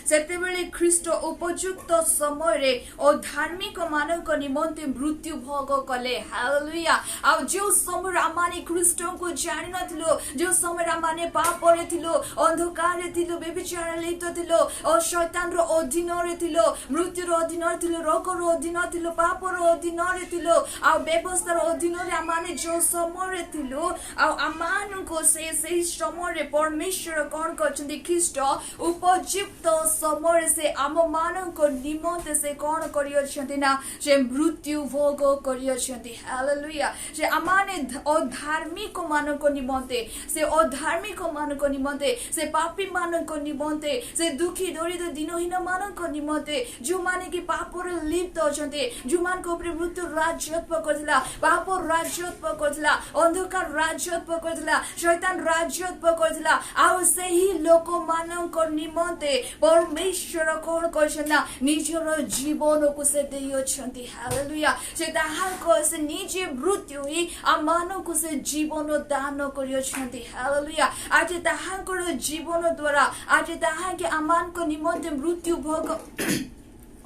सेतेबेले ख्रीष्ट उपयुक्त समय रे ओ धार्मिक मानक निमंते मृत्यु भोग कले हालेलुया आ जो समय आमाने ख्रीष्ट को जानि नथिलो जो समय आमाने पाप रे थिलो अंधकार रे थिलो व्यभिचार लिप्त थिलो ओ शैतान रो अधीन रे थिलो मृत्यु रो अधीन रे थिलो रोग रो अधीन थिलो पाप रो अधीन रे थिलो आ व्यवस्था रो अधीन रे आमाने जो समय रे थिलो आ आमान को से समय रे परमेश्वर कोन करछन्ती ख्रीष्ट उपयुक्त समय से आम मानक निमंते से कोन करियछन्ती ना जे मृत्यु भोग करियछन्ती हालेलुया जे आमाने अधार्मिक मानक निमंते से अधार्मिक मानक निमंते से पापी मानक निमंते से दुखी दरिद्र दिनहीन मानक निमंते जो माने कि पाप रे लिप्त अछन्ते जो मान को ऊपर मृत्यु राज्यत्व करथिला पाप राज्यत्व करथिला अंधकार राज्यत्व करथिला शैतान राज्यत्व करथिला आ सेही लोक मानक निमंते परमेश्वर कोन करछना निजर जीवन को से देयछन्ती हालेलुया से ताहाको से निजे मृत्यु ही आ मानक से जीवन दान करियछन्ती हालेलुया आज ताहाको जीवन द्वारा आज ताहाके आमान को निमंते मृत्यु भोग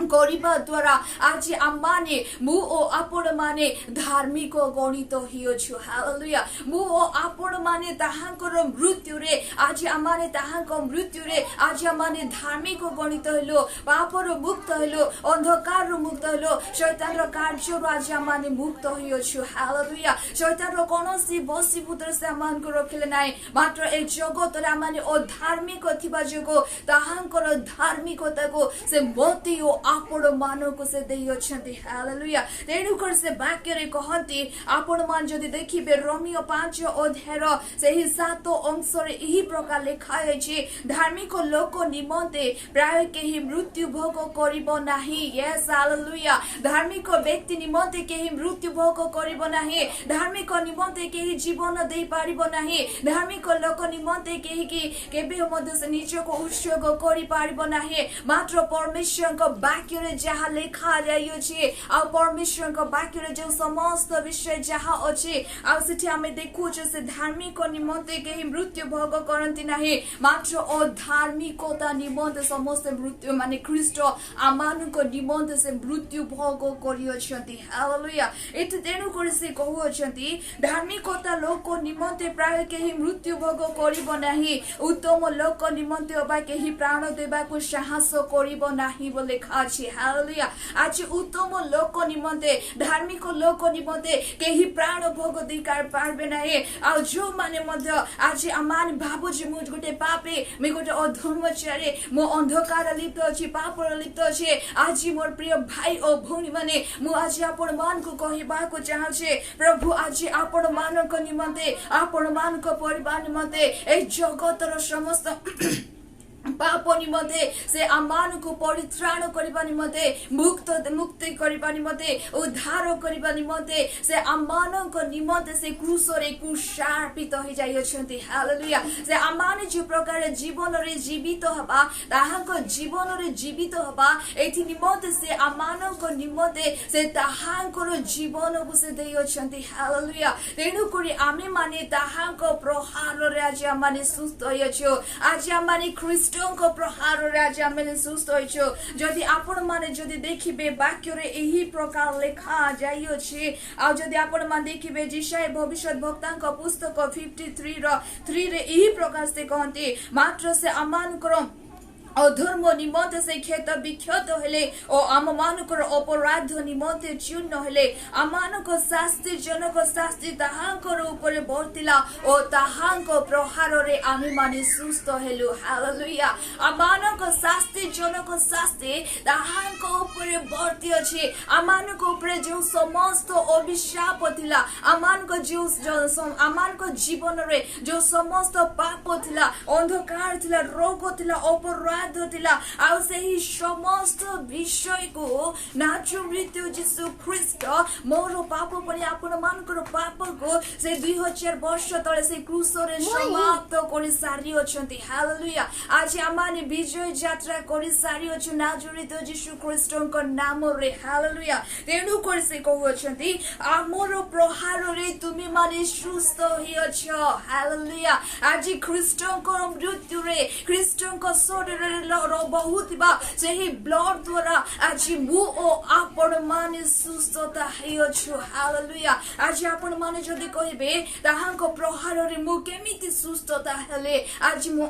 गरिबा द्वारा आज आमाने मु ओ आपण माने धार्मिक गणित हियोछु हालेलुया मु ओ आपण माने ताहांकर मृत्यु रे आज आमाने ताहांक मृत्यु रे आज आमाने धार्मिक गणित हेलो पापर मुक्त हेलो अंधकार रो मुक्त हेलो शैतान रो कार्य रो आज आमाने मुक्त हियोछु हालेलुया शैतान रो कोनोसी बसीभूत से आमान को रखले नाय मात्र ए जगत रे आमाने अधार्मिक थिबा जगो ताहांकर धार्मिकता को से मोती ओ आपण मानक से देयछन्ती हालेलुया तेणुकर से वाक्य रे कहंती आपण मान जदि देखिबे रोमियो 5 अध्यायर सेही 7 अंश रे एही प्रकार लिखा अछि धार्मिक लोक निमंते प्राय केही मृत्यु भोग करिबो नाही यस हालेलुया धार्मिक व्यक्ति निमंते केही मृत्यु भोग करिबो नाही धार्मिक निमंते केही जीवन देई पारिबो नाही धार्मिक लोक निमंते केही कि केबे मध्य से निजको उत्सर्ग करि पारिबो नाही मात्र परमेश्वर को वाक्य रे जहा लिखा जाइयो आ परमेश्वर को वाक्य रे जो समस्त विषय जहा अछि आ सेठी हमें देखु जे से धार्मिक निमंते केही मृत्यु भोग करंती नाही मात्र अधार्मिकता निमंते समस्त मृत्यु माने ख्रीष्ट आमानक निमंते से मृत्यु भोग करियछन्ती हालेलुया एत तेनु करि से कहउछन्ती धार्मिकता लोक निमंते प्राय केही मृत्यु भोग करिबो नाही उत्तम लोक निमंते अबा केही प्राण देबा को साहस करिबो नाही बोले खाछि हालेलुया आज उत्तम लोक निमंते धार्मिक लोक निमंते केही प्राण भोग दिकार पारबे नाही आ जो माने मध्य आज आमान भाबु जे मु गोटे पापे मे गोटे अधर्मचारी मो अंधकार लिप्त अछि पाप लिप्त अछि आज मोर प्रिय भाई ओ भौणी माने मु आज आपण मान को कहिबा को चाहौ छे प्रभु आज आपण मान को निमंते आपण मान को परिवार निमंते ए जगतर समस्त पाप निमंते से आमान को परित्राण करबा निमंते मुक्ति करबा निमंते उद्धार करबा निमंते से आमान को निमंते से क्रूस रे कुशार्पित हो जाइछन्ती हालेलुया से आमान जे प्रकार जीवन रे जीवित हबा ताहाको जीवन रे जीवित हबा एथि निमंते से आमान को निमंते से ताहाको जीवन को से देइछन्ती हालेलुया तेनु करी आमे माने ताहाको प्रहार रे आज आमाने सुस्त होइछो आज आमाने ख्रीष्ट को प्रहार राजा मैंने सुस्त होइछो जदि आपण माने जदि देखिबे वाक्य रे एही प्रकार लिखा जाइयो छी आ जदि आपण मान देखिबे जिशाय भविष्य वक्ता का पुस्तक 53 रो 3 रे एही प्रकार से कहंती मात्र से अमान करो अधर्म निमंते से क्षत विक्षत हेले ओ आम मानकर अपराध निमंते चूर्ण हेले आमानक शास्ति जनक शास्ति ताहांकर ऊपर बर्तिला ओ ताहांक प्रहार रे आमी माने सुस्त हेलु हालेलुया आमानक शास्ति जनक शास्ति ताहांक ऊपर बर्ती अछि आमानक ऊपर जो समस्त अभिशाप थिला आमानक जो आमानक जीवन रे जो समस्त पाप थिला अंधकार थिला रोग थिला अपराध से समस्त विषय को नाचु मृत्यु जीशु ख्रीष्ट मोर पाप परि आपण मानकर पाप को से 2000 वर्ष तले से क्रूस रे समाप्त करि सारी अछंती हालेलुया आज आमाने विजय यात्रा करि सारी अछु नाजुरित जीशु ख्रीष्ट को नाम रे हालेलुया तेनु करि से कहउ अछंती आमर प्रहार रे तुमी माने सुस्त हि अछ हालेलुया आज ख्रीष्ट को मृत्यु रे ख्रीष्ट को शरीर ବହୁଥିବା ସେହି ବ୍ଲଡ୍ ଦ୍ୱାରା ଆଜି ମୁଁ ଓ ଆପଣମାନେ ସୁସ୍ଥତା ହେଇଅଛୁ। ହାଲେଲୁୟା। ଆଜି ଆପଣମାନେ ଯଦି କହିବେ ତାହାଙ୍କ ପ୍ରହାରରେ ମୁଁ କେମିତି ସୁସ୍ଥତା ହେଲେ, ଆଜି ମୁଁ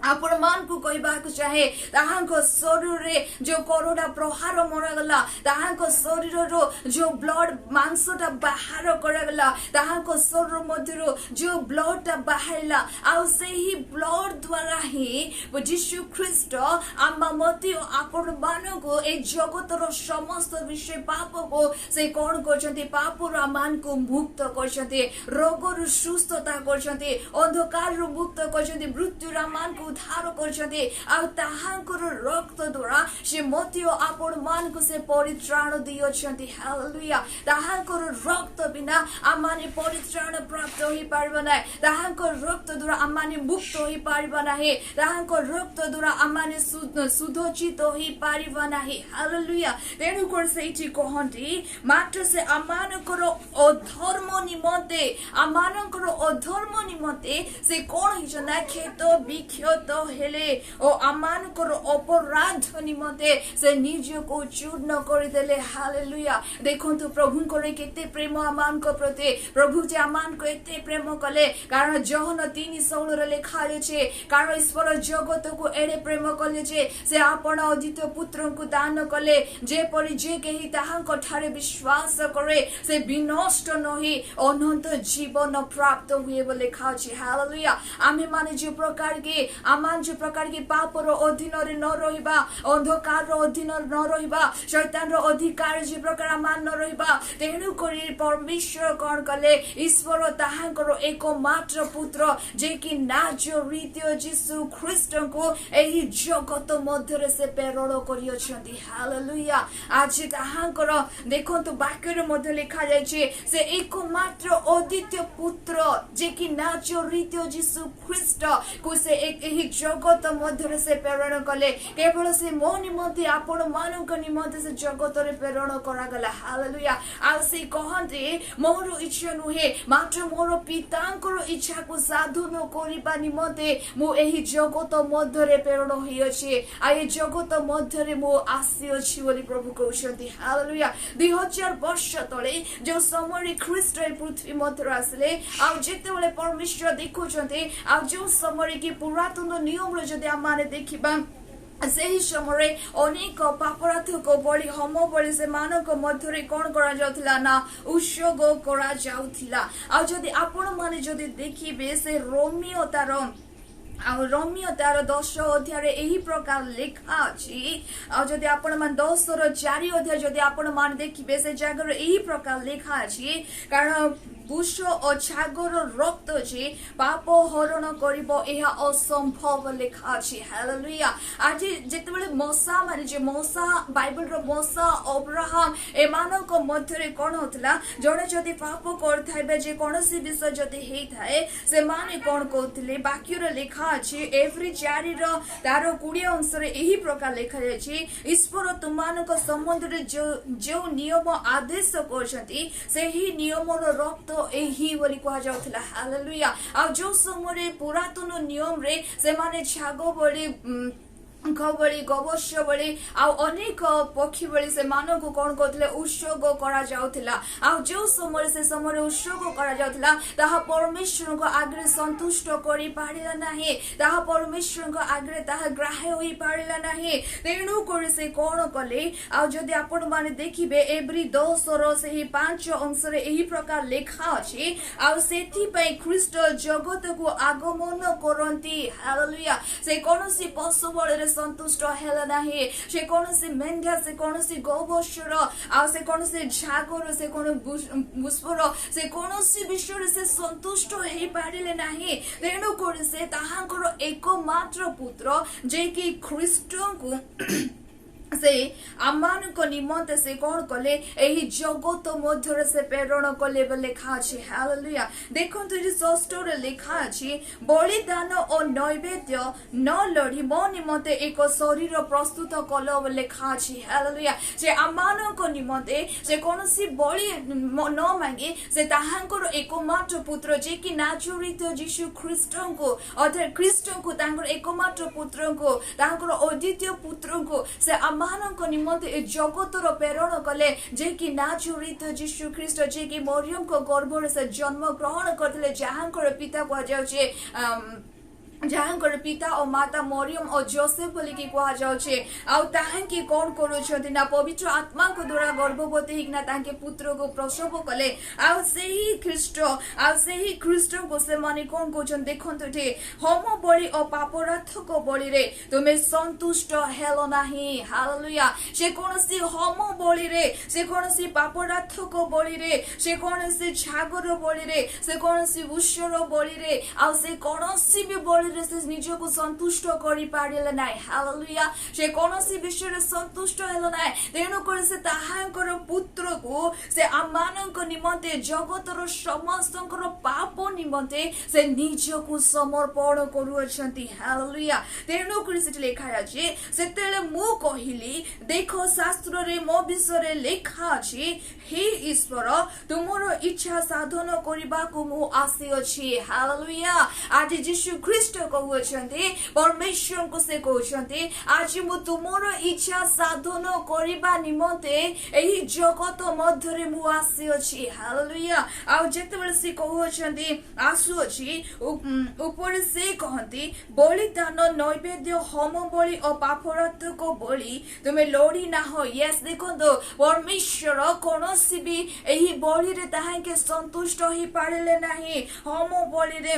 आपण मान को कहबाक चाहे ताहांको शरीर रे जो कोरोना प्रहार मरागला, ताहांको शरीर रो जो ब्लड मांसटा बाहर करागला, ताहांको शरीर मध्यरो जो ब्लडटा बाहरला आ सेही ब्लड द्वारा ही यीशु ख्रीष्ट आम्मा मती आपण मानको ए जगतर समस्त विषय पाप को से कोन करछन्ती, पापर मान को मुक्त करछन्ती, रोगर सुस्थता करछन्ती, अंधकार रो मुक्त करछन्ती, मृत्यु मान को उद्धार करछन्ती। आ ताहांकर रक्त द्वारा से मती आपण मान को से परित्राण दियछन्ती। हालेलुया। ताहांकर रक्त बिना आमाने परित्राण प्राप्त होई पारबो नै, ताहांकर रक्त द्वारा आमाने मुक्त होई पारबो नै, ताहांकर रक्त द्वारा आमाने सुधोचित होई पारबो नै। हालेलुया। तेनु कर सेठी कहन्ती मात्र से आमानकर अधर्म निमन्ते, आमानकर अधर्म निमन्ते से कोन हिजना खेत विख्यात हेले ओ आमानकर अपराध निमन्ते से निज को चूर्ण करदेले। हालेलुया। देखंतु प्रभुंकर केते प्रेम आमानक प्रति, प्रभु जे आमानक एते प्रेम कले, कारण जहन 3:16 लेखा अछि, कारण ईश्वर जगत को एडे प्रेम कले जे से आपण अद्वितीय पुत्र को दान कले, जे परि जे केही ताहांक ठारे विश्वास करे से विनष्ट नहि अनंत जीवन प्राप्त हुए बोले लेखा अछि। हालेलुया। आमे माने जो प्रकार के आमान जो प्रकार की पापर अधीन न रहिबा, अंधकार अधीन न रहिबा, शैतान अधिकार जे प्रकार आमान न रहिबा, तेणु करी परमेश्वर कौन कले, ईश्वर ताहांकर एकमात्र पुत्र जे कि नाजरीत यीशु ख्रीष्ट को एही जगत मध्य से प्रेरण करियछन्ती। हालेलुया। आज ताहांकर देखंतु वाक्य मध्य लिखा जायछि से एकमात्र अद्वितीय पुत्र जे कि नाजरीत यीशु ख्रीष्ट को से एही जगत मध्य से प्रेरण कले, केवल से मो निमंते आपण मानक निमंते से जगत रे प्रेरण करागला। हालेलुया। आ से कहन्ते मोर इच्छा नुहे मात्र मोर पितांकर इच्छा को साधन करिबा निमंते मो एही जगत मध्य रे प्रेरण होई अछि, आ ए जगत मध्य रे मो आसी अछि बोली प्रभु कहउछन्ती। हालेलुया। 2000 वर्ष तळे जो समय ख्रीष्ट पृथ्वी मध्य आसले, आ जेते बेले परमेश्वर देखुछन्ते, आ जो समय की पुरातन नियम रे जदि आमाने देखिबा ସେହି ସମୟରେ ଅନେକ ପାପରାଧକ ବଳି ହୋମ ବଳି ସେମାନଙ୍କ ମଧ୍ୟରେ କଣ କରାଯାଉଥିଲା ନା ଉତ୍ସର୍ଗ କରାଯାଉଥିଲା। ଆଉ ଯଦି ଆପଣ ମାନେ ଯଦି ଦେଖିବେ ସେ ରୋମିଓ ତାର 10 अध्याय यही प्रकार लिखा अछि। जदि आपण मान 10:4 अध्याय जदि आपण मान देखिबे से जगह यही प्रकार लिखा अछि, कारण पुष और छागर रक्त जे पाप हरण करिबो एहा असंभव लिखा अछि। हालेलुया। आज जेतेबेले मोसा माने जे मोसा बाइबल रो मोसा अब्राहम एमानक मध्य रे कोन होतला, जणे जदि पाप करथाइबे जे कोनसी विषय जदि हेइ थाए से माने कोन कहथिले, वाक्य रे लिखा अछि एवरी 4 रो तार 20 अंश रे एही प्रकार लिखा अछि, ईश्वर तुमानक संबंध रे जो नियम आदेश करछंती सेही नियम रो रक्त एही बोली कहा जाउथला। हालेलुया। आ जो समय पुरातन नियम रे से माने छागो बोली खबड़ी गवश्य बड़ी अनेक पक्षी बड़ी से मानव को कौन कहते उत्सर्ग करा जाउथिला। जो समय से समय उत्सर्ग करा जाउथिला ताहा परमेश्वर को आगे संतुष्ट करि पारिला नाही, ताहा परमेश्वर को आगे ताहा ग्राह्य होई पारिला नाही। तेणु करी से कौन कले, जदि आपण माने देखिबे एवरी 10 रो सेही 5 अंश रे एही प्रकार लेखा अछि। सेथि पई ख्रीष्ट जगत को आगमन करंती। हालेलुया। से कोनोसी पशु बळ संतुष्ट हेला नाही, से कोनोसी मेंढा, से कोनोसी गौवश्वर, से कोनोसी झागर, से कोन बुस्पर, से कोनोसी विषय से संतुष्ट हेई पारिले नाही। तेणु करी से ताहांकर एकमात्र पुत्र जे कि ख्रीष्ट को से आमानक निमंते से कौन कले एही जगत मध्य से प्रेरण कले लिखा अछि हालेलुया देखंतु जे षष्ठरे लिखा अछि बलिदान और नैवेद्य न लड़ी मो निमंते एक शरीर प्रस्तुत कलो लिखा अछि हालेलुया जे आमानक निमंते से कोनोसी बलि न मांगे से ताहांकर एकमात्र पुत्र जे कि नाजरित यीशु ख्रीष्टको अर्थात ख्रीष्टको तांकर एकमात्र पुत्रको तांकर अद्वितीय पुत्रको से ମାନଙ୍କ ନିମନ୍ତେ ଏ ଜଗତର ପ୍ରେରଣ କଲେ ଯେ କି ନାଜରିତ ଯୀଶୁ ଖ୍ରୀଷ୍ଟ ଯେ କି ମରିୟମଙ୍କ ଗର୍ଭରେ ସେ ଜନ୍ମ ଗ୍ରହଣ କରିଥିଲେ ଯାହାଙ୍କର ପିତା କୁହାଯାଉଛି जहाँकर पिता और माता मरियम और जोसेफ बोली की कहा जाउछे आउ ताहांकी कोन करूछथि ना पवित्र आत्मा को द्वारा गर्भवती हिकना तांके पुत्र को प्रसव कले आउ सेही ख्रीष्ट को से माने कोन कोछन देखंतु थे होम बलि और पापराधक बलि रे तुमे संतुष्ट हेलो नाही हालेलुया से कोनसी होम बलि रे से कोनसी पापराधक बलि रे से कोनसी छागर बलि रे से कोनसी उषर बलि रे आउ से कोनसी भी बलि निजको संतुष्ट करि पारिले नाइ हालेलुया से कोनोसी विषय संतुष्ट हेलो नाइ तेनु करे से ताहांकर पुत्र को से आमानक निमंते जगतर समस्तकर पाप निमंते से निजको समर्पण करूछंती हालेलुया तेनु करे से लिखा अछि सेतेले मु कहिली देखो शास्त्र रे मो विषय लिखा अछि हे ईश्वर तुमरो इच्छा साधन करिबा को मु आसी अछि हालेलुया आज यीशु ख्रीष्ट कहउछंती परमेश्वर को से कहउछंती आज मु तुमरो इच्छा साधन करिबा निमंते एही जगत मध्य रे मु आसी अछि हालेलुया आ जेतेबेले से कहउछंती आसु अछि ऊपर से कहंती बलिदान नैवेद्य होम बलि और पापराधक बलि तुमे लोड़ी ना हो यस देखंतो परमेश्वर कोनोसी भी एही बलि रे ताहाके संतुष्ट होई पारेले नाही होम बलि रे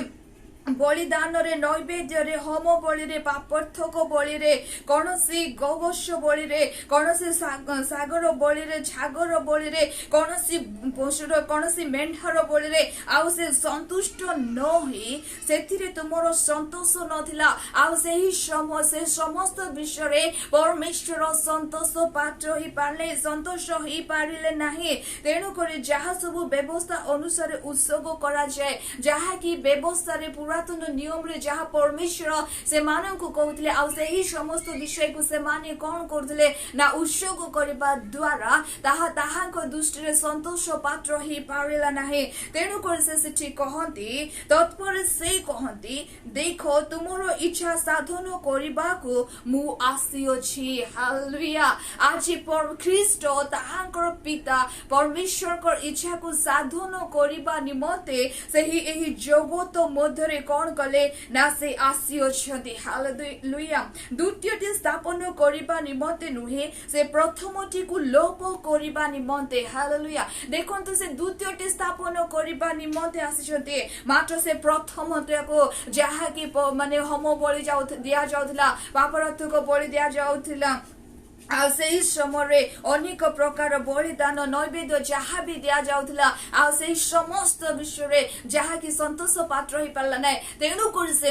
बलिदान रे नैवेद्य रे होम बलि रे पापर्थक बलि रे कोनोसी गौवश बलि रे कोनोसी सागर बलि रे छागर बलि रे कोनोसी पशुर कोनोसी मेंढार बलि रे आउ से संतुष्ट न होई सेथिरे तुमरो संतोष नथिला आउ सेही से समस्त विषय रे परमेश्वर संतोष पात्र ही पारले संतोष ही पारिले नाही तेनु करे जहा सब व्यवस्था अनुसार उत्सव करा जाय जहा की व्यवस्था रे पुरातन नियम रे जहा परमेश्वर से मानव को कहउतले आ से ही समस्त विषय को से माने कोन करथले ना उत्सव करबा द्वारा ताहा को दृष्टि रे संतोष पात्र ही पारिला नाही तेनु कर से ठीक कहंती तत्पर से कहंती देखो तुमरो इच्छा साधन करबा को मु आसी अछि हालेलुया आज पर ख्रीष्ट ताहांकर पिता परमेश्वर कर इच्छा को साधन करबा निमते सही एही जगत मध्य रे कोन कले ना से आसी अछंती हालेलुया द्वितीयटी स्थापन करिबा निमते नुहे से प्रथमटी को लोप करिबा निमते हालेलुया देखंतु से द्वितीयटी स्थापन करिबा निमते आसीछंती मात्र से प्रथमटे को जहा की माने होम बलि दिया जाउथला पापराधक बलि दिया जाउथला आ सेही समय अनेक प्रकार बलिदान नैवेद्य जहाँ भी दिया जाउथला आ सेही समस्त विषय रे जहाँ की संतोष पात्र ही पारला नै तेनु कर से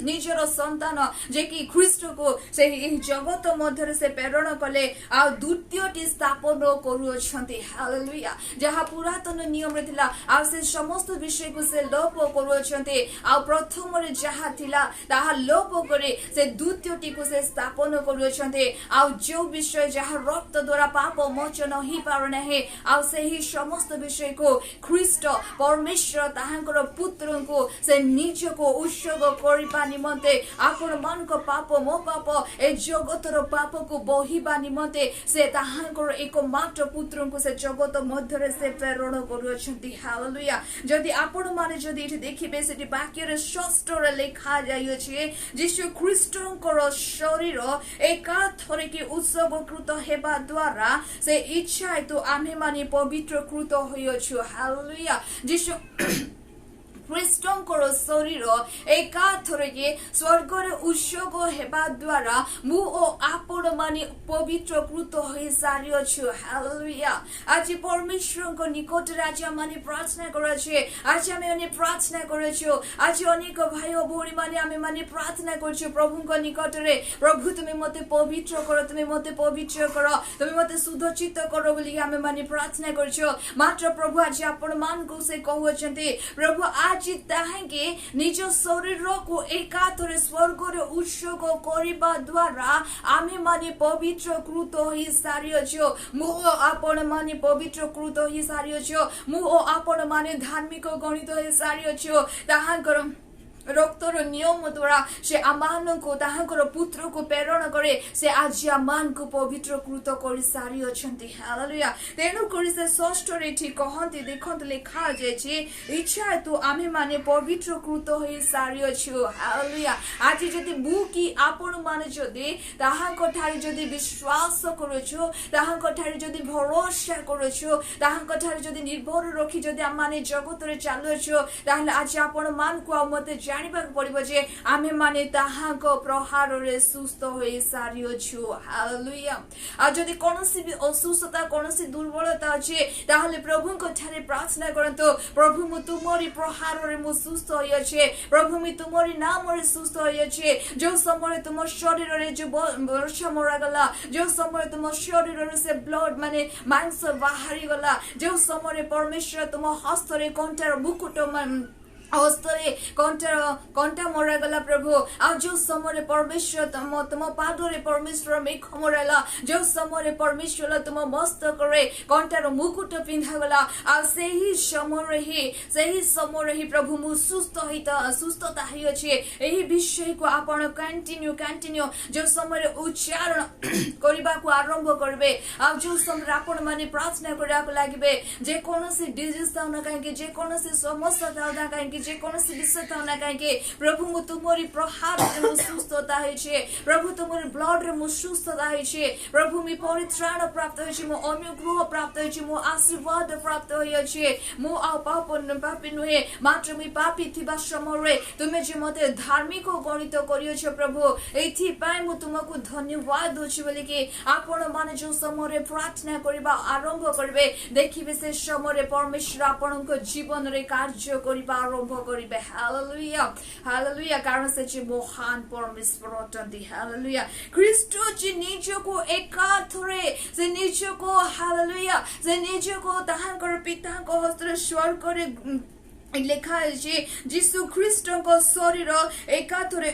निजर संतान जे कि ख्रीष्ट को से जगत मध्य से प्रेरण कले आ द्वितीयटी स्थापन करूछंती हालेलुया जहाँ पुरातन नियम रे थिला आ से समस्त विषय को से लोप करूछंती आ प्रथम रे जहाँ थिला ताहा लोप करे से द्वितीयटी को से स्थापन करूछंती आ जो विषय जहाँ रक्त द्वारा पाप मोचन ही पारना है आ से ही समस्त विषय को ख्रीष्ट परमेश्वर ताहांकर पुत्र को से निज को उत्सर्ग करिबा निमंते आपण मन को पाप मो पाप ए जगतर पाप को बहिबा निमंते से ताहांकर एकमात्र पुत्र को से जगत मध्य रे से प्रेरण करूछंती हालेलुया जदि आपण माने जदि एठी देखिबे सेठी वाक्य रे षष्ठ रे लिखा जाय अछि यीशु ख्रीष्टकर शरीर एका थरे के उत्सव कृत हेबा द्वारा से इच्छा तो आमे माने पवित्र कृत होइछु हालेलुया यीशु ଖ୍ରୀଷ୍ଟଙ୍କର ଶରୀର ଏକାଥରକେ ସ୍ୱର୍ଗରେ ଉତ୍ସର୍ଗ ହେବା ଦ୍ୱାରା ମୁଁ ଓ ଆପଣମାନେ ପବିତ୍ରକୃତ ହୋଇସାରିଅଛୁ। ହାଲେଲୁୟା। ଆଜି ପରମେଶ୍ୱରଙ୍କ ନିକଟରେ ଆଜି ଆମମାନେ ପ୍ରାର୍ଥନା କରୁଛେ। ଆଜି ଆମେମାନେ ପ୍ରାର୍ଥନା କରୁଛୁ। ଆଜି ଅନେକ ଭାଇ ଓ ଭଉଣୀମାନେ ଆମେମାନେ ପ୍ରାର୍ଥନା କରୁଛୁ ପ୍ରଭୁଙ୍କ ନିକଟରେ, ପ୍ରଭୁ ତୁମେ ମୋତେ ପବିତ୍ର କର, ତୁମେ ମୋତେ ପବିତ୍ର କର, ତୁମେ ମୋତେ ଶୁଦ୍ଧଚିତ୍ତ କର ବୋଲି ଆମେମାନେ ପ୍ରାର୍ଥନା କରୁଛୁ। ମାତ୍ର ପ୍ରଭୁ ଆଜି ଆପଣମାନଙ୍କୁ ସେ କହୁଛନ୍ତି, ପ୍ରଭୁ ଆଜି ତାହାକେ ନିଜ ଶରୀରକୁ ଏକାଥରେ ସ୍ୱର୍ଗରେ ଉତ୍ସର୍ଗ କରିବା ଦ୍ୱାରା ଆମେମାନେ ପବିତ୍ରକୃତ ହୋଇସାରିଅଛୁ। ମୁଁ ଓ ଆପଣମାନେ ପବିତ୍ରକୃତ ହୋଇସାରିଅଛୁ। ମୁଁ ଓ ଆପଣମାନେ ଧାର୍ମିକ ଗଣିତ ହୋଇସାରିଅଛୁ। ତାହାଙ୍କର ରକ୍ତର ନିୟମ ଦ୍ୱାରା ସେ ଆମମାନଙ୍କୁ ତାହାଙ୍କର ପୁତ୍ରକୁ ପ୍ରେରଣ କରି ସେ ଆଜି ଆମମାନଙ୍କୁ ପବିତ୍ରକୃତ କରିସାରିଅଛନ୍ତି। ହାଲେଲୁୟା। ତେଣୁ କରି ସେ ଷଷ୍ଠରେ ଏଠି କହନ୍ତି, ଦେଖନ୍ତୁ ଲେଖା ଯାଇଛି, ଇଚ୍ଛା ହେତୁ ଆମେମାନେ ପବିତ୍ରକୃତ ହୋଇସାରିଅଛୁ। ହାଲେଲୁୟା। ଆଜି ଯଦି ମୁଁ କି ଆପଣମାନେ ଯଦି ତାହାଙ୍କ ଠାରେ ଯଦି ବିଶ୍ୱାସ କରୁଛୁ, ତାହାଙ୍କ ଠାରେ ଯଦି ଭରସା କରୁଛୁ, ତାହାଙ୍କ ଠାରେ ଯଦି ନିର୍ଭର ରଖି ଯଦି ଆମମାନେ ଜଗତରେ ଚାଲୁଅଛୁ, ତାହେଲେ ଆଜି ଆପଣମାନଙ୍କୁ ଆଉ ମୋତେ ଜାଣିବାକୁ ପଡିବ ଯେ ଆମେମାନେ ତାହାଙ୍କ ପ୍ରହାରରେ ସୁସ୍ଥ ହୋଇସାରିଅଛୁ। ହାଲେଲୁୟା। ଆଉ ଯଦି କୌଣସି ବି ଅସୁସ୍ଥତା, କୌଣସି ଦୁର୍ବଳତା ଅଛି, ତାହେଲେ ପ୍ରଭୁଙ୍କ ଠାରେ ପ୍ରାର୍ଥନା କରନ୍ତୁ, ପ୍ରଭୁ ମୁଁ ତୁମରି ପ୍ରହାରରେ ମୁଁ ସୁସ୍ଥ ହୋଇଅଛି, ପ୍ରଭୁ ମୁଁ ତୁମରି ନାମରେ ସୁସ୍ଥ ହୋଇଅଛି। ଯେଉଁ ସମୟରେ ତୁମ ଶରୀରରେ ଯୋଉ ବର୍ଷା ମରାଗଲା, ଯେଉଁ ସମୟରେ ତୁମ ଶରୀରରେ ସେ ବ୍ଲଡ୍ ମାନେ ମାଂସ ବାହାରିଗଲା, ଯେଉଁ ସମୟରେ ପରମେଶ୍ୱର ତୁମ ହସ୍ତରେ କଣ୍ଟାର ମୁକୁଟ ହସ୍ତରେ କଣ୍ଟା ମରାଗଲା ପ୍ରଭୁ, ଆଉ ଯୋଉ ସମୟରେ ପରମେଶ୍ୱର ତୁମ ପାଦରେ ପରମେଶ୍ୱର ମେଘ ମରାଇଲା, ଯୋଉ ସମୟରେ ପରମେଶ୍ୱର ତୁମ ମସ୍ତକରେ କଣ୍ଟାର ମୁକୁଟ ପିନ୍ଧାଗଲା, ଆଉ ସେହି ସମୟରେ ହିଁ ପ୍ରଭୁ ମୁଁ ସୁସ୍ଥତା ହେଇଅଛି। ଏହି ବିଷୟକୁ ଆପଣ କଣ୍ଟିନ୍ୟୁ ଯୋଉ ସମୟରେ ଉଚ୍ଚାରଣ କରିବାକୁ ଆରମ୍ଭ କରିବେ, ଆଉ ଯୋଉ ସମୟରେ ଆପଣ ମାନେ ପ୍ରାର୍ଥନା କରିବାକୁ ଲାଗିବେ, ଯେକୌଣସି ଡିଜିଜ୍ ଥାଉ ନା କାହିଁକି, ଯେକୌଣସି ସମସ୍ୟା ଥାଉ ନା କାହିଁକି, ଯେକୌଣସି ବିଷୟ ଥାଉ ନା କାହିଁକି, ପ୍ରଭୁ ମୁଁ ତୁମରି ପ୍ରହାରରେ ମୁଁ ସୁସ୍ଥତା ହେଇଛି, ପ୍ରଭୁ ତୁମରି ବ୍ଲଡରେ ମୁଁ ସୁସ୍ଥତା ହେଇଛି, ପ୍ରଭୁ ମୁଁ ପରିତ୍ରାଣ ପ୍ରାପ୍ତ ହେଇଛି, ମୁଁ ଅନୁଗ୍ରହ ପ୍ରାପ୍ତ ହେଇଛି, ମୁଁ ଆଶୀର୍ବାଦ ପ୍ରାପ୍ତ ହୋଇଅଛି। ମୁଁ ଆଉ ପାପୀ ନୁହେଁ, ମାତ୍ର ମୁଁ ପାପୀ ଥିବା ସମୟରେ ତୁମେ ଯେ ମୋତେ ଧାର୍ମିକ ଗଣିତ କରିଅଛ ପ୍ରଭୁ, ଏଇଥିପାଇଁ ମୁଁ ତୁମକୁ ଧନ୍ୟବାଦ ଦଉଛି ବୋଲିକି ଆପଣ ମାନେ ଯୋଉ ସମୟରେ ପ୍ରାର୍ଥନା କରିବା ଆରମ୍ଭ କରିବେ, ଦେଖିବେ ସେ ସମୟରେ ପରମେଶ୍ୱର ଆପଣଙ୍କ ଜୀବନରେ କାର୍ଯ୍ୟ କରିବା ଆରମ୍ଭ କରିବେ। ହାଲେଲୁୟା। ହାଲେଲୁୟା। କାରଣ ସେ ଯେ ମହାନ ପରମେଶ୍ୱର ଅଟନ୍ତି। ହାଲେଲୁୟା। ଖ୍ରୀଷ୍ଟ ଯେ ନିଜକୁ ଏକାଥରେ ସେ ନିଜକୁ ହାଲେଲୁୟା ସେ ନିଜକୁ ତାହାଙ୍କର ପିତାଙ୍କ ହସ୍ତରେ ସ୍ୱର୍ଗରେ ଲେଖା ହେଇଛି, ଯୀଶୁ ଖ୍ରୀଷ୍ଟଙ୍କ ଶରୀର ଏକାଥରେ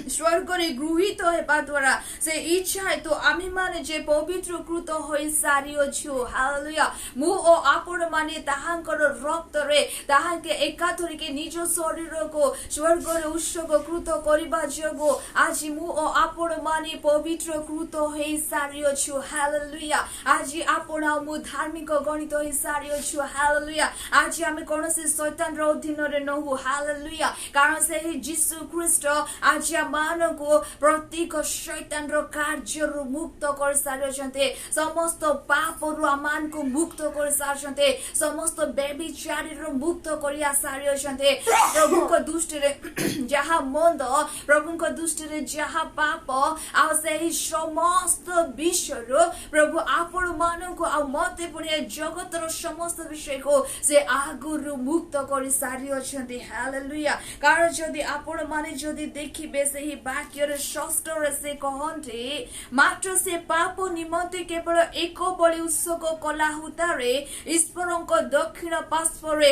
ସ୍ୱର୍ଗରେ ଗୃହୀତ ହେବା ଦ୍ୱାରା ସେ ଇଚ୍ଛା ହେତୁ ଆମେମାନେ ଯେ ପବିତ୍ରକୃତ ହୋଇସାରିଅଛୁ। ହାଲେଲୁୟା। ମୁଁ ଓ ଆପଣମାନେ ତାହାଙ୍କର ରକ୍ତରେ ତାହାକେ ଏକାଥରକେ ନିଜ ଶରୀରକୁ ସ୍ୱର୍ଗରେ ଉତ୍ସର୍ଗକୃତ କରିବା ଯୋଗୁଁ ଆଜି ମୁଁ ଓ ଆପଣମାନେ ପବିତ୍ରକୃତ ହୋଇସାରିଅଛୁ। ହାଲେଲୁୟା। ଆଜି ଆପଣ ଆଉ ମୁଁ ଧାର୍ମିକ ଗଣିତ ହୋଇସାରିଅଛୁ। ହାଲେଲୁୟା। ଆଜି ଆମେ କୌଣସି ଶୈତାନର ଅଧୀନରେ ନହୁ। ହାଲେଲୁୟା। କାରଣ ସେହି ଯୀଶୁ ଖ୍ରୀଷ୍ଟ ଆଜି ଆମମାନଙ୍କୁ ପ୍ରତ୍ୟେକ ଶୈତାନର କାର୍ଯ୍ୟରୁ ମୁକ୍ତ କରିସାରିଛନ୍ତି, ସମସ୍ତ ପାପରୁ ଆମମାନଙ୍କୁ ମୁକ୍ତ କରିସାରିଛନ୍ତି, ସମସ୍ତ ବ୍ୟଭିଚାରୀରୁ ମୁକ୍ତ କରି ସାରିଛନ୍ତି। ପ୍ରଭୁଙ୍କ ଦୃଷ୍ଟିରେ ଯାହା ମନ୍ଦ, ପ୍ରଭୁଙ୍କ ଦୃଷ୍ଟିରେ ଯାହା ପାପ, ଆଉ ସେହି ସମସ୍ତ ବିଷୟରୁ ପ୍ରଭୁ ଆପଣ ମାନଙ୍କୁ ଆଉ ମତେ ପୁଣି ଜଗତର ସମସ୍ତ ବିଷୟକୁ ସେ ଆଗରୁ ମୁକ୍ତ କରି ସାରିଅଛନ୍ତି। ହାଲେଲୁୟା। କାରଣ ଯଦି ଆପଣ ମାନେ ଯଦି ଦେଖିବେ ସେହି ବାକ୍ୟରେ ଷଷ୍ଠରେ ସେ କହନ୍ତି, ମାତ୍ର ସେ ପାପ ନିମନ୍ତେ କେବଳ ଏକ ବଳି ଉତ୍ସର୍ଗ କଲା ହୁତାରେ ଈଶ୍ୱରଙ୍କ ଦକ୍ଷିଣ ପାର୍ଶ୍ୱରେ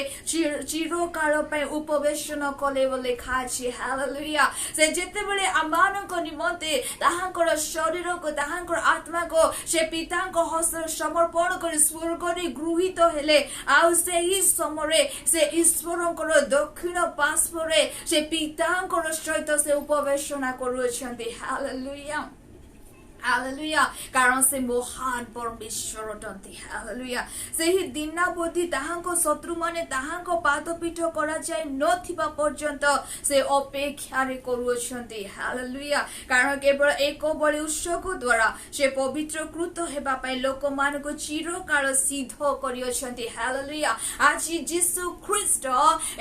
ଚିରକାଳ ପାଇଁ ଉପବେଶନ କଲେ ବୋଲି ଲେଖା ଅଛି। ହାଲେଲୁୟା। ସେ ଯେତେବେଳେ ଆମମାନଙ୍କ ନିମନ୍ତେ ତାହାଙ୍କର ଶରୀରକୁ ତାହାଙ୍କର ଆତ୍ମାକୁ ସେ ପିତାଙ୍କ ହସ୍ତରେ ସମର୍ପଣ କରି ସ୍ୱର୍ଗରେ ଗୃହୀତ ହେଲେ, ଆଉ ସେହି ସମୟରେ ସେ ଈଶ୍ୱରଙ୍କର ଦକ୍ଷିଣ ପାର୍ଶ୍ୱରେ ସେ ପିତାଙ୍କର ସହିତ ସେ ଉପବେଶନା କରୁଅଛନ୍ତି। ହାଲେଲୁୟା। हालेलुया कारण से महान परमेश्वर अटंती हालेलुया सेही दिनावधि ताहांको शत्रु माने ताहांको पादपीठ करा जाय नथिबा पर्यंत से अपेक्षा रे करूछंती हालेलुया कारण केवल एक बड़ी उत्सव द्वारा से पवित्रकृत हेबा पय लोक मानको चिरकाल सिद्ध करियछंती हालेलुया आज यीशु ख्रीष्ट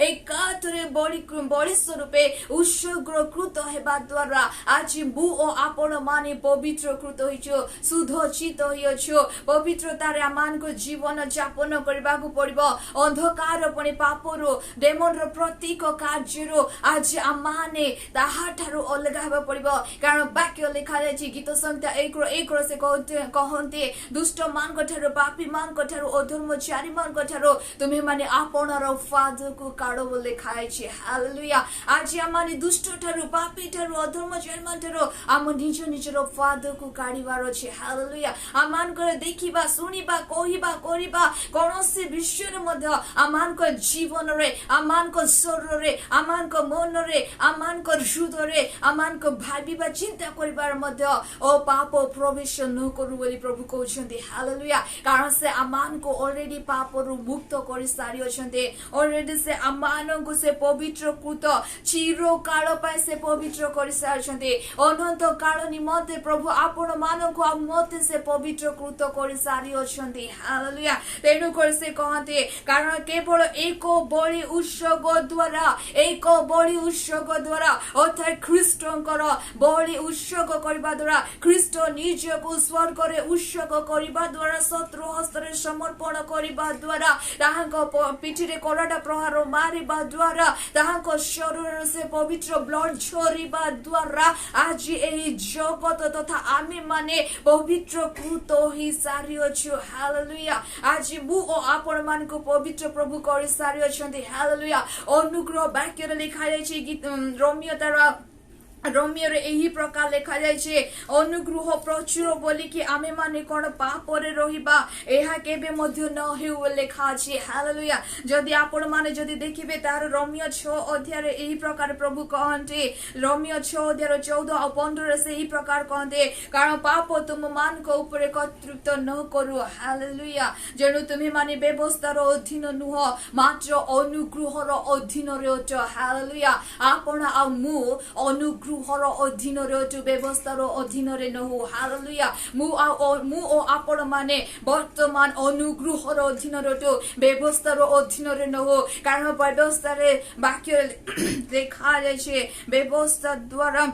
एकातरे बड़ी स्वरूपे उत्सर्गकृत हेबा द्वारा आज मु ओ आपण माने पवित्र कृत होइछो सुधोचित होइछो पवित्रतारे आमानको जीवन यापन करबाकू पड़िबो अंधकार पनि पापरो डेमनर प्रतीक कार्यरो आज आमाने ताहाठारु अलगा हेबा पड़िबो कारण वाक्य लेखा जायछि गीत संहिता 1 से कहन्ते दुष्ट मानको ठारु पापी मानको ठारु अधर्मचारी मानको ठारु तुमे माने आपणर फादको काढो बोली लेखा जायछि हालेलुया आज आमाने दुष्ट ठारु पापी ठारु अधर्मचारी मान ठारु आम निज निजर फादको काढिबार अछि हालेलुया आमानकर देखिबा सुनिबा कहिबा करिबा कोनोसी विषय मध्ये आमानकर जीवन रे आमानकर शरीर रे आमानकर मन रे आमानकर हृदय रे आमानकर भाबिबा चिंता करिबार मध्ये ओ पाप प्रवेश न करू बोली प्रभु कहउछन्ती हालेलुया कारण से आमानको ऑलरेडी पापरु मुक्त करि सारी अछन्ते ऑलरेडी से आमानको से पवित्र कृत चिरो काल पाए से पवित्र करि सारी अछन्ते अनंत काल निमते प्रभु आपण मानको आ मते से पवित्र कृत करि सारी अछन्ती हालेलुया तेनु कर से कहते कारण केवल एक बड़ी उत्सव द्वारा अर्थात ख्रीष्टंकर बड़ी उत्सव करबा द्वारा ख्रीष्ट निजको स्वर्ग रे उत्सव करबा द्वारा शत्रु हस्तरे समर्पण करबा द्वारा ताहाको पिठी रे कोराटा प्रहार मारिबा द्वारा ताहाको शरीर से पवित्र ब्लड झरिबा द्वारा आज एही जगत तथा आमे माने पवित्र कृत ही सारी अछु हालेलुया आज मु ओ आपण मानको पवित्र प्रभु करि सारी अछन्ती हालेलुया अनुग्रह वाक्य लेखा जायछि गीत रोमियो रे एही प्रकार लेखा जायछि अनुग्रह प्रचुर बोली कि आमे माने कोन पाप रे रहिबा एहा केबे मध्य न हेउ लेखा अछि हालेलुया जदि आपण माने जदि देखिबे तार रोमियो 6 अध्याय रे एही प्रकार प्रभु कहन्ते रोमियो 6 अध्याय 14 और 15 से एही प्रकार कहन्ते कारण पाप तुम मान को ऊपर कर्तृत्व न करू हालेलुया जेनु तुमे माने व्यवस्था रो अधीन नुह मात्र अनुग्रह रो अधीन रे अट हालेलुया आपण आ मु अनुग्रह हर अधीन रे व्यवस्थार अधीन रे नहु हालेलुया मु ओ आपण माने वर्तमान अनुग्रहर अधीन रे व्यवस्थार अधीन रे नहु कारण व्यवस्था रे वाक्य देखा जाय छे व्यवस्था द्वारा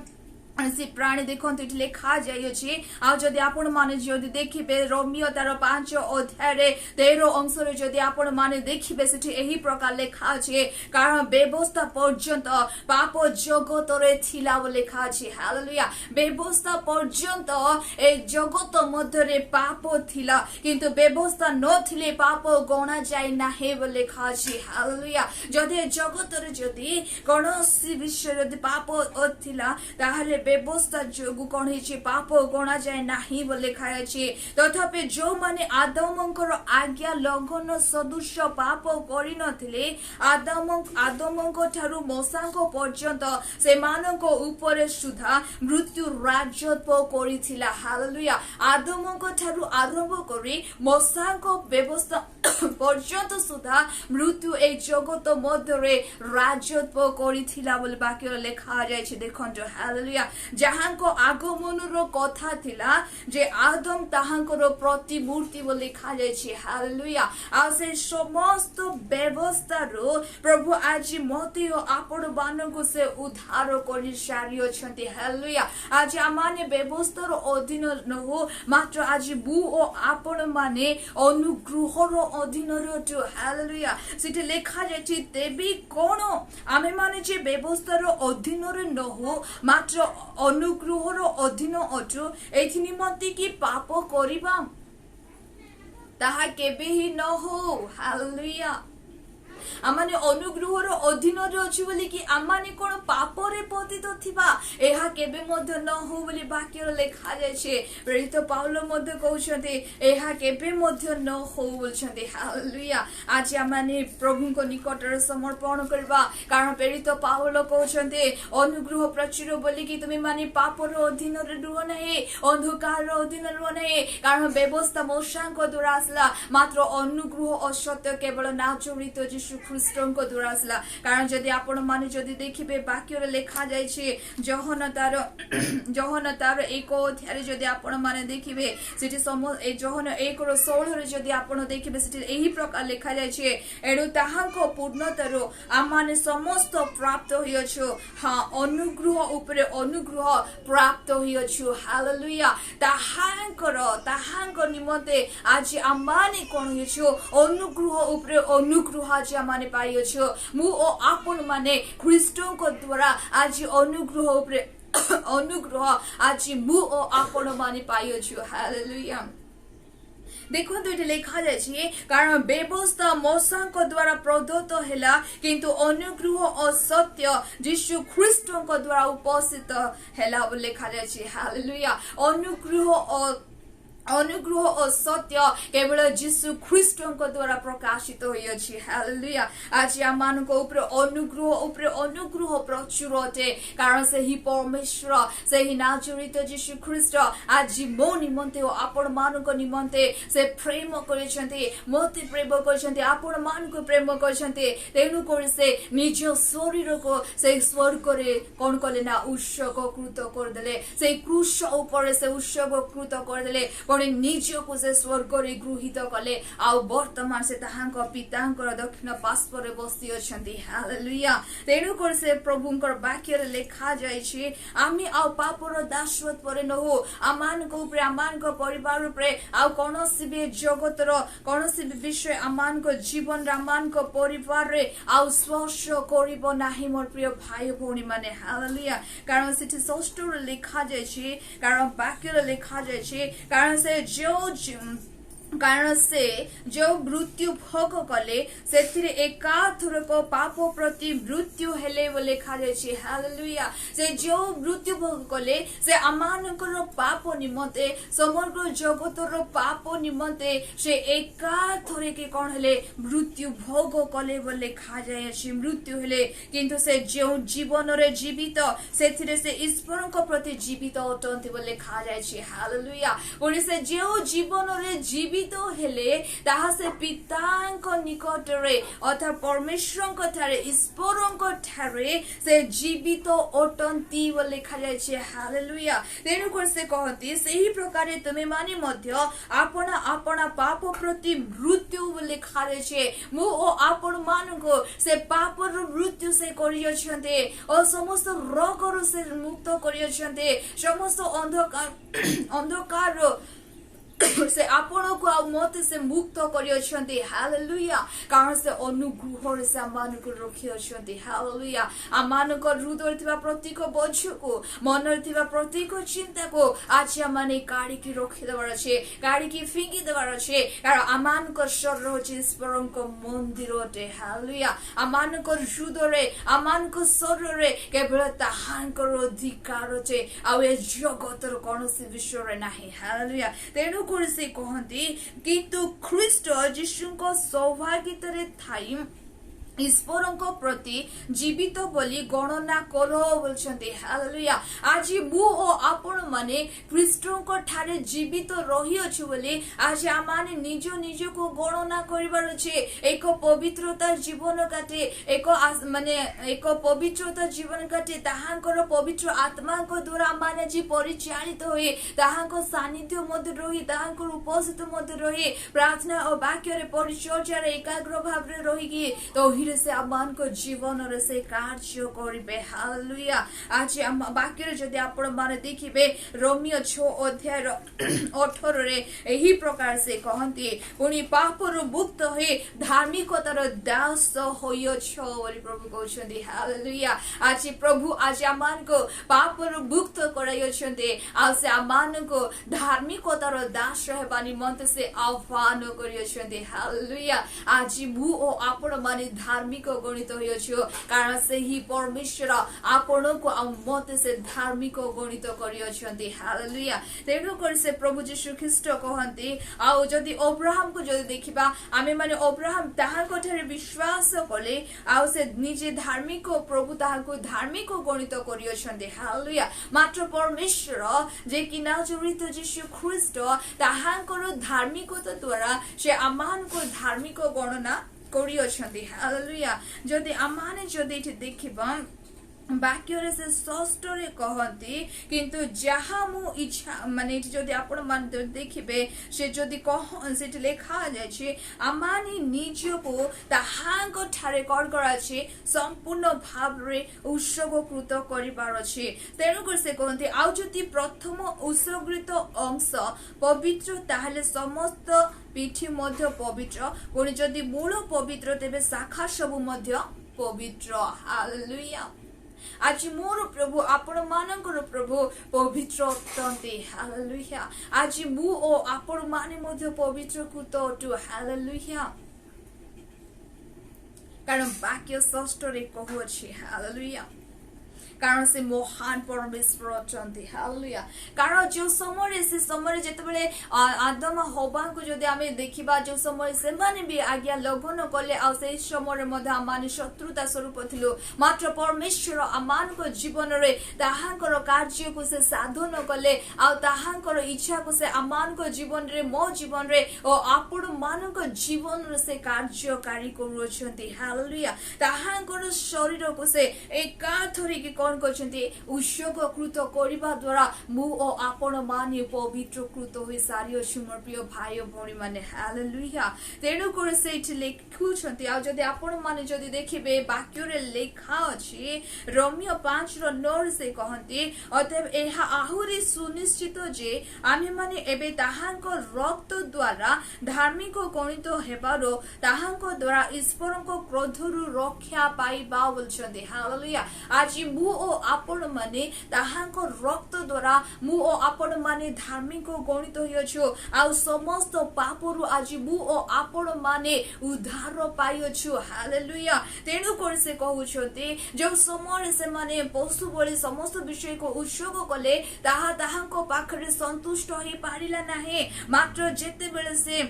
से प्राणी देखते लिखा जाइए आ जदि आपण माने जदि देखिबे रोमियो तार 5 अध्याय रे 13 अंश रे जदि आपण माने देखिबे सेठी एही प्रकार लिखा अछि कारण व्यवस्था पर्यंत पाप जगत रे थिला बोली लिखा अछि हालेलुया व्यवस्था पर्यंत ए जगत मध्य रे पाप थिला किंतु व्यवस्था नथिले पाप गणा जाय नाही बोली लिखा अछि हालेलुया जदि जगत रे जदि कोनोसी विषय जदि पाप थिला ताहाले व्यवस्था जोगु कोन हिची पाप गणा जाय नाही बोले खायछि तथापि जो माने आदमंकर आज्ञा लंघन सदृश पाप करि नथिले आदमंक ठारु मोसांक पर्यंत से मानको ऊपर सुधा मृत्यु राजत्व करिथिला हालेलुया आदमंक ठारु आरंभ करी मोसांक व्यवस्था पर्यंत सुधा मृत्यु ए जगत मध्य रे राजत्व करिथिला बोले वाक्य लेखा जाय छै देखंतो हालेलुया जहांको आगमन रो कथा थिला जे आदम ताहांको प्रतिमूर्ति बोली लिखा जाय छै हालेलुया आ से समस्त व्यवस्था रो प्रभु आज मते ओ आपण बाननको से उद्धार करि सारी अछंती हालेलुया आज आमाने व्यवस्था रो अधीन न हो मात्र आज बु ओ आपण माने अनुग्रह रो अधीन रो हालेलुया सिटे लेखा जाय छै तेबी कोन आमे माने जे व्यवस्था रो अधीन रे न हो मात्र अनुग्रहर अधीन अटु एथि निमंती कि पाप करिबा ताहा केबे ही न हो हालेलुया आमाने अनुग्रहर अधीन रे अछि बोली कि आमाने कोन पाप रे पतित थिबा एहा केबे मध्य न हो बोली वाक्य लेखा जाय छे। प्रेरित पाउल मध्य कहउछन्ते एहा केबे मध्य न हो बोलछन्ते। हालेलुया। आज आमाने प्रभु को निकट रे समर्पण करबा, कारण प्रेरित पाउल कहउछन्ते अनुग्रह प्रचुर बोली कि तुमे माने पाप रे अधीन रे रुह नाही, अंधकार रे अधीन रुह नाही, कारण व्यवस्था मोशांक द्वारा आसला, मात्र अनुग्रह असत्य केवल नाजरित यीशु ख्रीष्टଙ୍କ द्वारा आसला। कारण जदि आपण माने जदि देखिबे वाक्य रे लेखा जाय छे जोहन तार 1 अध्याय जदि आपण माने देखिबे सेठी जोहन 1:16 रे जदि आपण देखिबे सेठी एही प्रकार लेखा जाय छे, एडु ताहांको पूर्णतरो आमाने समस्त प्राप्त होइछु। हां, अनुग्रह उपरे अनुग्रह प्राप्त होइछु। हालेलुया। ताहांको निमते आज आमाने कोन होइछु, अनुग्रह उपरे अनुग्रह आज आमाने पाइछु। मु ओ आपण माने ख्रीष्टଙ୍କ द्वारा आज अनुग्रह उपरे अनुग्रह आज मु ओ आपण माने पाइछु। हालेलुया। देखो तो लेखा जाए, कारण व्यवस्था मोशांक द्वारा प्रदत्त हैला, किंतु अनुग्रह और सत्य यीशु ख्रीष्टଙ୍କ द्वारा उपस्थित हैला लेखा जाए। हालेलुया। अनुग्रह और सत्य केवल यीशु ख्रीष्टଙ୍କ द्वारा प्रकाशित होइछि। हालेलुया। आज आमानको ऊपर अनुग्रह प्रचुर अटे, कारण से ही परमेश्वर से ही नाजरित यीशु ख्रीष्ट आज मो निमंते ओ आपण मानको निमंते से प्रेम करिसंते, मोते प्रेम करिसंते, आपण मानको प्रेम करिसंते। तेनु करि से निज शरीर को से स्वर्ग रे कोन कले ना उत्सर्गकृत कर देले, से क्रूस ऊपर से उत्सर्गकृत कर देले, निज को से स्वर्ग रे गृहीत कले, आ वर्तमान से ताहांक पितांकर दक्षिण पार्श्व रे बसी अछंती। हालेलुया। तेनु कर से प्रभुंकर वाक्य रे लेखा जाय छी, आमी आ पापर दासवत परे न हो, आमान को ऊपर आमान को परिवार ऊपर आ कोनोसी भी जगत रो कोनोसी भी विषय आमान को जीवन आमान को परिवार रे आ स्पर्श करिबो नाही मोर प्रिय भाई भौणी माने। हालेलुया। कारण सेठी षष्ठ रे लेखा जाय छी, कारण वाक्य रे लेखा जाय छी, कारण से जो मृत्यु भोग कले से एकाथरक पाप प्रति मृत्यु हेले बोले लेखा जाय। हालेलुया। से जो मृत्यु भोग कले से आमानकर पाप निमते समग्र जगतर पाप निमते से एकाथरे के कोन हेले मृत्यु भोग कले बोले लेखा जाय। मृत्यु हेले, किंतु से जो जीवन रे जीवित सेथिरे से ईश्वरक प्रति जीवित अटंती बोले लेखा जाय। हालेलुया। पुणी से जो जीवन रे जीवित हेले ताहा से पितांक निकट रे अर्थात परमेश्वरଙ୍କ ठारे ईश्वरଙ୍କ ठारे से जीवित अटंती बोले लेखा जाय। हालेलुया। तेनु कर से कहती सही प्रकार तुमे माने मध्य आपना आपना पाप प्रति मृत्यु बोले लेखा जाय। मु ओ आपण मानको से पापर मृत्यु से करियछन्ते और समस्त रोग से मुक्त करियछन्ते, समस्त अंधकार से आपण को आ मत से मुक्त करियछन्ते। हालेलुया। कारण से अनुग्रह से आमान को रखियछन्ते। हालेलुया। आमान को हृदय थिबा प्रत्येक बोझ को मन रे थिबा प्रत्येक चिंता को आज आमाने काढी की रखि देबार अछि, काढी की फिंगी देबार अछि, कारण आमान को शरीर होछि ईश्वरन को मंदिर अटे। हालेलुया। आमान को हृदय रे आमान को शरीर रे केवल ताहांकर अधिकार अछि, आ ए जगतर कोनोसी विषय रे नाही। हालेलुया। तेनु से कहती किंतु ख्रीष्ट यीशुଙ୍କ सौभाग्यतरे थाई ईश्वरଙ୍କ प्रति जीवित बोली गणना करो बोलछन्ते। हालेलुया। आज मु ओ आपण माने ख्रीष्टଙ୍କ ठारे जीवित रही अछि बोली आज आमाने निज निज को गणना करिवार अछि। एक पवित्रता जीवन काटे एक माने एक पवित्रता जीवन काटे ताहांकर पवित्र आत्मा को द्वारा माने जी परिचालित होई, ताहांको सानिध्य मध्ये रही, ताहांकर उपस्थित मध्ये रही, प्रार्थना और वाक्य रे परिचर्या रे एकाग्र भाव रे रही कि तो से आमान को जीवन रे से कार्य करिबे। हालेलुया। आज वाक्य रे जदि आपण माने देखिबे रोमियो 6 अध्याय 18 रे एही प्रकार से कहंती पुनी पापर मुक्त होई धार्मिकतार दास होइछ बोली प्रभु कहउछन्ती। हालेलुया। आज प्रभु आज आमान को पापर मुक्त कराइछन्ते, आ से आमान को धार्मिकतार दास रहबा निमंते से आह्वान करिछन्ते। हालेलुया। आज मु ओ आपण माने धार्मिक गणित होइछु कारण से ही परमेश्वर आपण को मते से धार्मिक गणित करियछंती हालेलुया तेनु कर से प्रभु यीशु ख्रीष्ट कहंती आ जदि अब्राहम को जदि देखिबा आमे माने अब्राहम ताहार कथारे विश्वास कले आ से निजे धार्मिक प्रभु ताहार को धार्मिक गणित करियछंती हालेलुया मात्र परमेश्वर जे कि नाजरेथ यीशु ख्रीष्ट ताहार धार्मिकता द्वारा से आमान को धार्मिक गणना करियछंती हालेलुया जदि आमाने जदि देखिबा वाक्य से षष्ठ रे कहती किंतु जहा मु इच्छा माने जदि आपण मान देखिबे से जदि से लेखा जाय आमानी निज को ताहांक ठारे कर कराछि संपूर्ण भाव रे उत्सर्गकृत करिबार अछि तेनु कर से कहती आ जदि प्रथम उत्सर्गित अंश पवित्र ताहले समस्त पीठी मध्य पवित्र पुणी जदि मूल पवित्र तेबे शाखा सब मध्य पवित्र हालेलुया आज मोर प्रभु आपण मानकर प्रभु पवित्र अटंती हालेलुया आज मु ओ आपण माने मध्य पवित्र कृत अटु हालेलुया कारण वाक्य षष्ठ रे कहूछि हालेलुया कारण से महान परमेश्वर अटंती हालेलुया कारण जो समय से समय जेतबेले आदम हवा को जदि आमे देखिबा जो समय से माने भी आज्ञा लंघन कले आ से समय मध्ये आमाने शत्रुता स्वरूप थिलो मात्र परमेश्वर आमान को जीवन रे ताहांकर कार्य को से साधन कले आ ताहांकर इच्छा को से आमान को जीवन रे मो जीवन रे ओ आपण मान को जीवन रे से कार्यकारी करूछंती हालेलुया ताहांकर शरीर को से एकाथरी के कौन कहते उत्सर्गकृत करने द्वारा मु और आपण माने पवित्रकृत हो सारी अच्छी मोर प्रिय भाई भौणी माने हालेलुया तेणु कर से लिखुछंती आ जदि आपण माने जदि देखिबे वाक्य रे लेखा अछि रोमियो 5:9 से कहंती अतएव एहा आहुरी सुनिश्चित जे आमे माने एबे ताहांको रक्त द्वारा धार्मिक गणित हेबारो ताहांको द्वारा ईश्वरको क्रोधरु रक्षा पाइबा बोलछंती हालेलुया आज मु ओ आपण माने ताहांको रक्त द्वारा मु ओ आपण माने धार्मिक गणित होइछु आ समस्त पापरु आज मु ओ आपण माने उद्धार पाइछु हालेलुया तेणु कर से कहउछते जो समय से माने पशु बलि समस्त विषय को उत्सर्ग कले ताहांको पाखरे संतुष्ट होई पारिला नाही मात्र जेते बेले से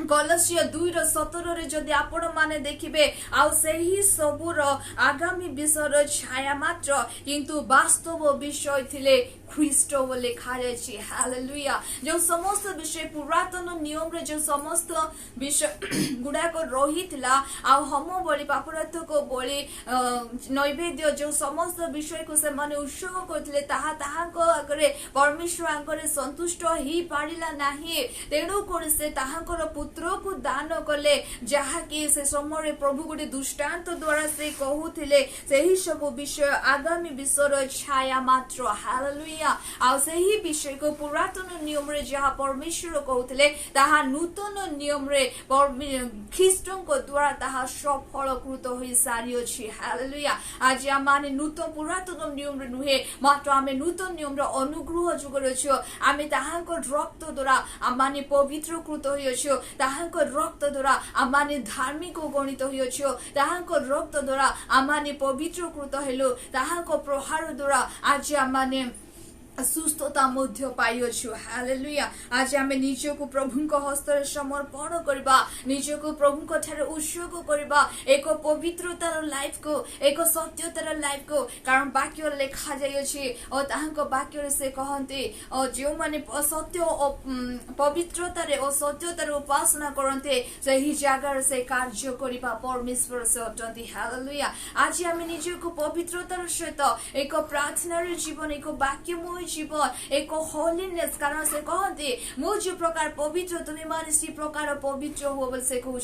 कलसिया 2:17 रे जदि आपण माने देखिबे आ सेही सबुर आगामी विषय छाया मात्र किंतु वास्तव विषय थिले ख्रीष्ट बोले लिखा जाय हालेलुया जो समस्त विषय पुरातन नियम रे जो समस्त विषय गुडा को रहितला आ हम बलि पापराथ को बलि नैवेद्य जो समस्त विषय को से माने उत्सर्ग करथिले ताहा को अगरे परमेश्वर आंकरे संतुष्ट ही पारिला नाही तेणु कर से ताहांकर पुत्र को दान कले जहा कि से समय प्रभु गोटे दुष्टांत द्वारा से कहूथिले सेही सब विषय आगामी विषय छाया मात्र हालेलुया आ सेही विषय को पुरातन नियम रे जहा परमेश्वर कहूथिले ताहा नूतन नियम रे ख्रीष्ट को द्वारा ताहा सफलकृत होई सारी अछि हालेलुया आज आमाने नूतन पुरातन नियम रे नुहे मात्र आमे नूतन नियम रे अनुग्रह जुगर छु आमे ताहांको रक्त द्वारा आमाने पवित्रकृत होई छु ताहांको रक्त द्वारा आमाने धार्मिक गणित होई छु ताहांको रक्त द्वारा आमाने पवित्रकृत हेलो ताहांको प्रहार द्वारा आज आमाने सुस्थता मध्य पाइछु हालेलुया आज आमे निजको प्रभुको हस्तरे समर्पण करबा निजको प्रभुको ठारे उत्सर्ग करबा एक पवित्रतार लाइफ को एक सत्यतार लाइफ को कारण वाक्य लेखा जायछि और ताहांको वाक्य से कहंती और जो माने सत्य और पवित्रतारे और सत्यतार उपासना करन्ते सही जगह से कार्य करबा परमेश्वर से अटंती हालेलुया आज आमे निजको पवित्रतार सहित एक प्रार्थनार जीवन एक वाक्यमय जीवन एक होलीनेस कारण से कहते मो जो प्रकार पवित्र तुम्हें माने सी प्रकार पवित्र हो बोल से कहू